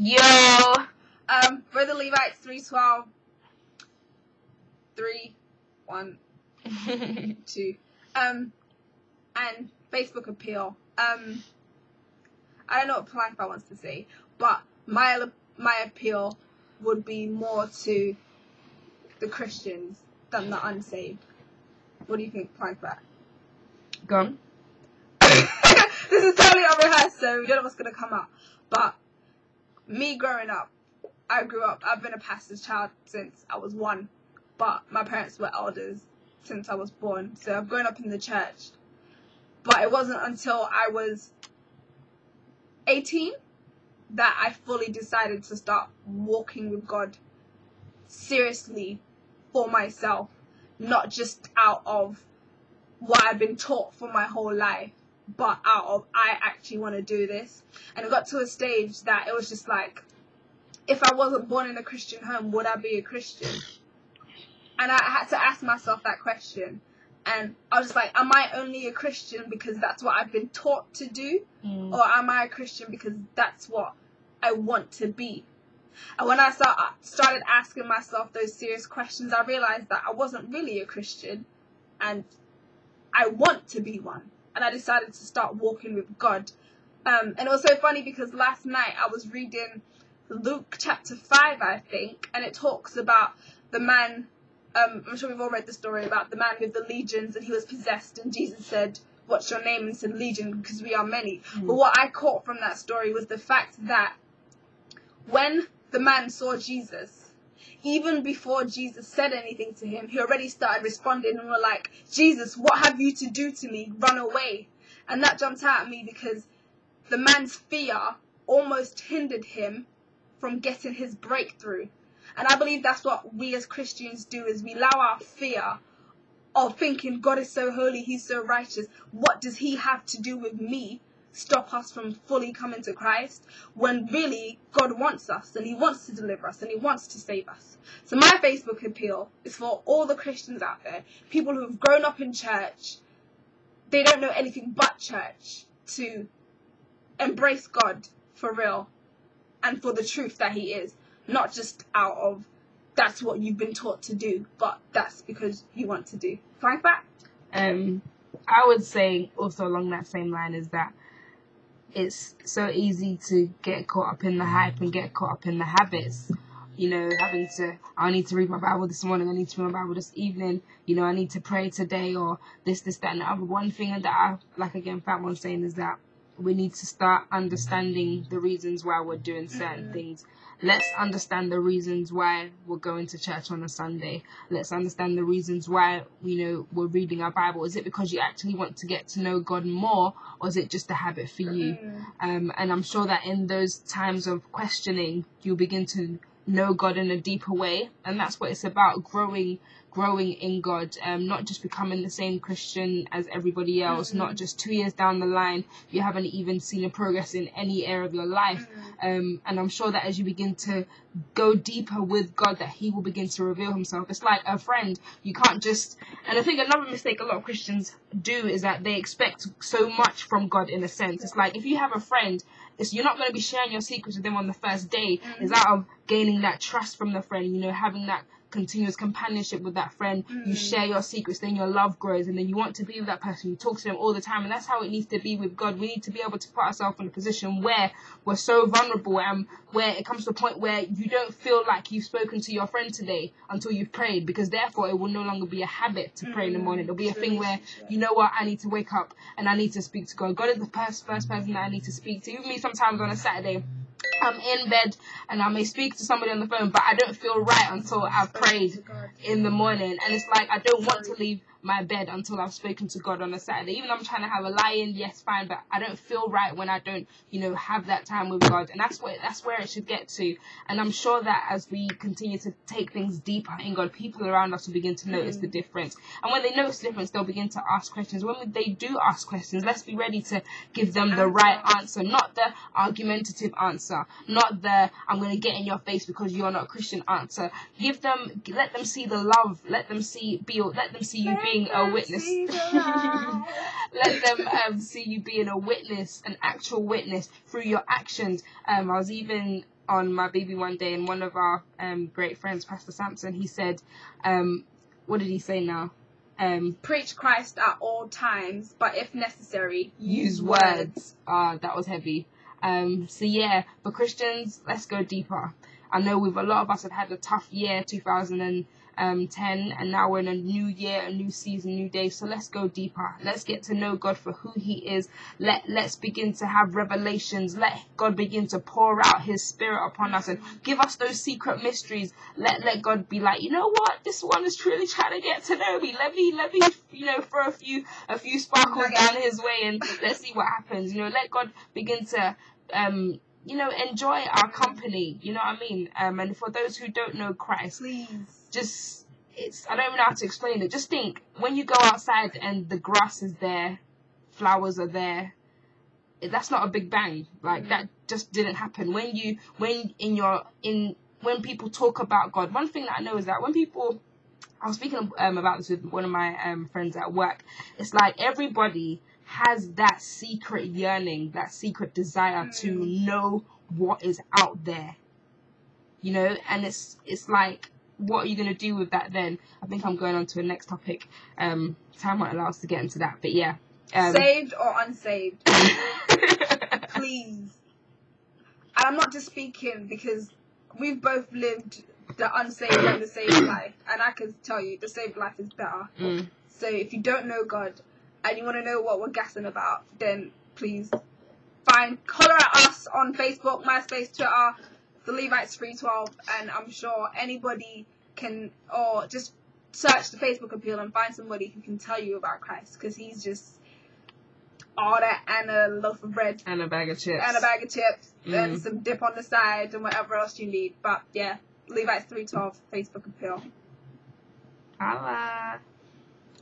Yo! Brother Levites 3:12. 3, 1, 2. And Facebook appeal. I don't know what Plifer wants to say, but my appeal would be more to the Christians than the unsaved. What do you think, Plifer? Go on. This is totally unrehearsed, so we don't know what's going to come up. But me growing up, I've been a pastor's child since I was 1, but my parents were elders since I was born, so I've grown up in the church. But it wasn't until I was 18 that I fully decided to start walking with God seriously for myself, not just out of what I've been taught for my whole life, but out of I actually want to do this. And it got to a stage that it was just like, if I wasn't born in a Christian home, would I be a Christian? And I had to ask myself that question. And I was just like, am I only a Christian because that's what I've been taught to do? Or am I a Christian because that's what I want to be? And when I started asking myself those serious questions, I realized that I wasn't really a Christian and I want to be one. And I decided to start walking with God. And it was so funny because last night I was reading Luke chapter 5, I think, and it talks about the man, I'm sure we've all read the story about the man with the legions, and he was possessed, and Jesus said, what's your name? And said, Legion, because we are many. But what I caught from that story was the fact that when the man saw Jesus, even before Jesus said anything to him, he already started responding and were like, Jesus, what have you to do to me? Run away. And that jumped out at me because the man's fear almost hindered him from getting his breakthrough. And I believe that's what we as Christians do, is we allow our fear of thinking God is so holy, he's so righteous, what does he have to do with me, stop us from fully coming to Christ, when really God wants us and he wants to deliver us and he wants to save us. So my Facebook appeal is for all the Christians out there, people who've grown up in church, they don't know anything but church, to embrace God for real and for the truth that he is, not just out of that's what you've been taught to do, but that's because you want to do. Fine fact? I would say also along that same line is that it's so easy to get caught up in the hype and get caught up in the habits. You know, I need to read my Bible this morning, I need to read my Bible this evening, you know, I need to pray today, or this, that, and the other. One thing that I, like again, Fat One's saying, is that we need to start understanding the reasons why we're doing certain things. Let's understand the reasons why we're going to church on a Sunday. Let's understand the reasons why, you know, we're reading our Bible. Is it because you actually want to get to know God more, or is it just a habit for you? And I'm sure that in those times of questioning, you'll begin to know God in a deeper way. And that's what it's about, growing in God, not just becoming the same Christian as everybody else, not just 2 years down the line you haven't even seen a progress in any area of your life. And I'm sure that as you begin to go deeper with God, that he will begin to reveal himself. It's like a friend. You can't just, and I think another mistake a lot of Christians do is that they expect so much from God in a sense. It's like if you have a friend, you're not going to be sharing your secrets with them on the first day. It's out of gaining that trust from the friend, you know, having that continuous companionship with that friend. You share your secrets, then your love grows, and then you want to be with that person. You talk to them all the time, and that's how it needs to be with God. We need to be able to put ourselves in a position where we're so vulnerable, and where it comes to a point where you don't feel like you've spoken to your friend today until you've prayed, because therefore it will no longer be a habit to pray in the morning. It'll be a thing where, you know what, I need to wake up and I need to speak to God. God is the first person that I need to speak to. Even me, sometimes on a Saturday, I'm in bed and I may speak to somebody on the phone, but I don't feel right until I've prayed in the morning. And it's like I don't want to leave my bed until I've spoken to God on a Saturday. Even though I'm trying to have a lie-in, yes, fine, but I don't feel right when I don't, you know, have that time with God. And that's where it should get to. And I'm sure that as we continue to take things deeper in God, people around us will begin to notice the difference. And when they notice the difference, they'll begin to ask questions. When they do ask questions, let's be ready to give them the right answer, not the argumentative answer, not the I'm going to get in your face because you're not a Christian answer. Let them see the love, let them see you being a witness. Let them see you being a witness, an actual witness through your actions. I was even on my baby one day, and one of our great friends, Pastor Sampson, he said, what did he say now? Preach Christ at all times, but if necessary, use words. That was heavy. So yeah, for Christians, let's go deeper. I know a lot of us have had a tough year, 2010, and now we're in a new year, a new season, new day. So let's go deeper. Let's get to know God for who he is. Let's begin to have revelations. Let God begin to pour out his spirit upon us and give us those secret mysteries. Let God be like, you know what? This one is truly trying to get to know me. Let me, throw a few sparkles down his way, and let's see what happens. Let God begin to, enjoy our company, you know what I mean? And for those who don't know Christ, please, I don't even know how to explain it. Just think, when you go outside and the grass is there, flowers are there, that's not a big bang. Like, that just didn't happen. When people talk about God, one thing that I know is that I was speaking about this with one of my friends at work. It's like everybody has that secret yearning, that secret desire to know what is out there, and it's like, what are you going to do with that then? I think I'm going on to the next topic. Time won't allow us to get into that, but yeah. Saved or unsaved? Please. And I'm not just speaking because we've both lived the unsaved and the saved life, and I can tell you the saved life is better. So if you don't know God and you want to know what we're gassing about, then please holler at us on Facebook, MySpace, Twitter, the Levites 312, and I'm sure anybody can, or just search the Facebook appeal and find somebody who can tell you about Christ, because he's just all that and a loaf of bread and a bag of chips and some dip on the side and whatever else you need. But yeah, Levites 312 Facebook appeal. Holla.